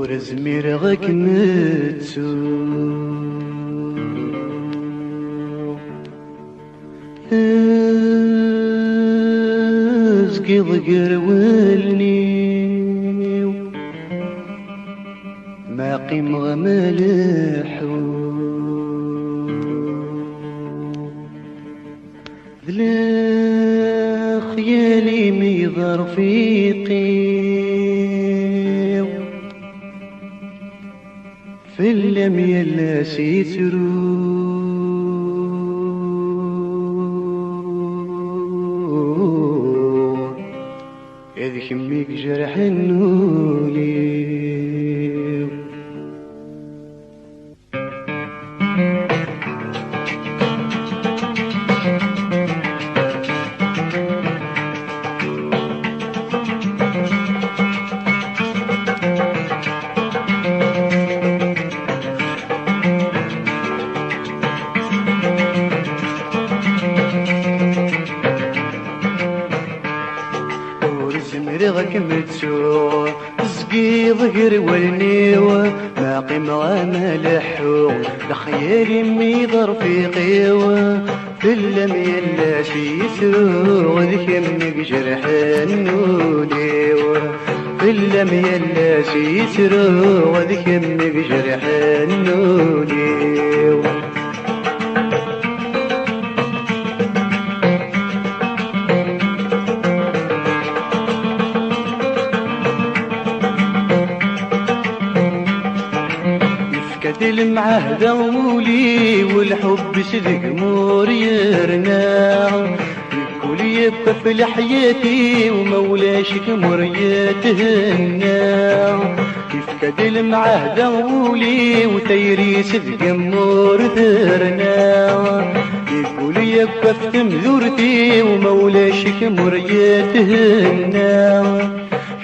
ورزمير غاك متسو ازقي ضقر ولني ما قيم غمالحو ذلا خيالي ميضر في قيو في اللم يلا سيترو إذ كميك جرح النولي رغك متسو زقي ضقر والنيوة ما قيمة ملحو لخيالي ميضر في قيوة في اللم يلا سيسرو وذك يمك جرح النوليوة في اللم يلا سيسرو وذك يمك جرح النوليوة المعهد مولي والحب صدق مور يرنا الكل يبقى في لحياتي ومولاش كمر يتهنى يفقد المعهد مولي وتيري صدق مور ثرنا الكل يبقى في تمذورتي ومولاش كمر يتهنى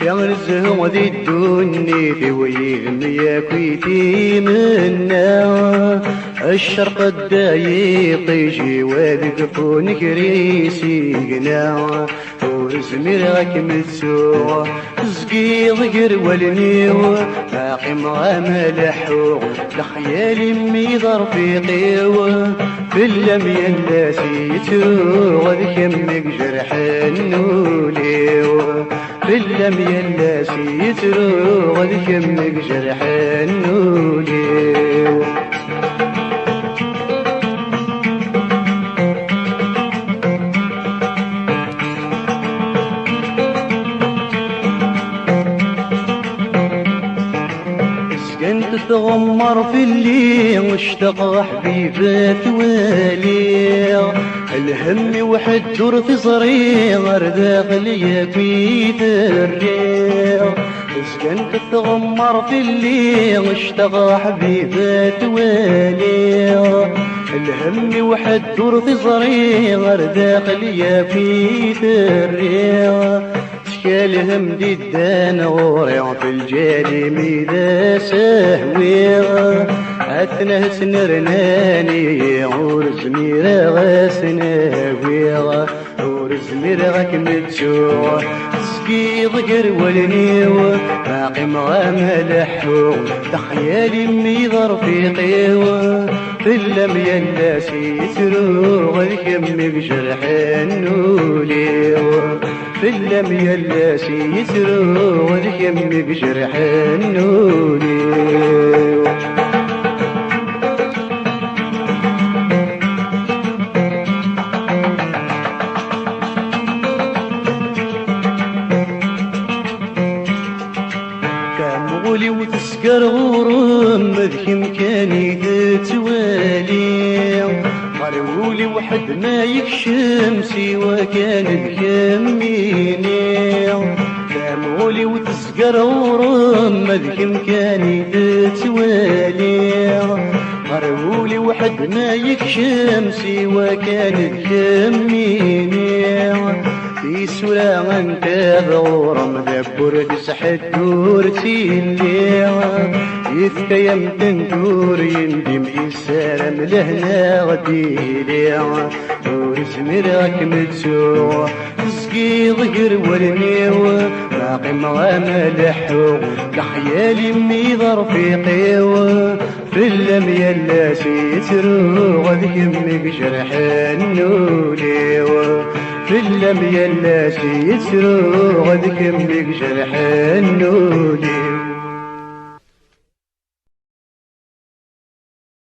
يا رزه ذي الدنيا في ويهم يا كويتي منا الشرق الدايق يجي وذقفون كريسي قنا ورزمير غاك متسوع زقي ضقر والنيوة باقي ملحو لخيالي ميضر في قيوة في اللم يلا سيتو وذك يمك جرح النوليوة في اللم يلا سيترو وذك يمك جرح النوليوة تغمر في الليل واشتاق حبيبات والي الهم وحد دور في صريغ داخل يكويت الريح اسكنت تغمر في الليل واشتاق حبيبات والي الهم وحد دور في صريغ داخل يكويت الريح شكالهم ديدان وريع في الجالي ميدا سهويغ عتنه سنرناني ورزميرا غاسناويغ ورزميرا غاك متسوع سقي ضقر والنيوة باقي ملحو تخيالي ميضر في قيوة في اللم يلا سيترو غذك يمك جرح النوليوة في اللم يلا سيترو وذك يمك جرح النوليوة كامغولي وتسكر غرم مذك مكاني تتوالي قالولي وحد ما يكشم سوى كان بكميني كامغولي وتسكر غرم مذك مكاني تتوالي قالولي وحد ما يكشم سوى كان بكميني في سورة انت ظورم ذبر تسحد دورتي اللي يثكيم تندور يندم يسالم لهنا غديلي ورسمي راك متسوع تسقي ظهر ورنيو باقي ملحو كحيالي ميض رفيقي في اللم يلاسي يترو غذ يمك جرح النولي في اللم يلاسي يترو غذ يمك جرح النولي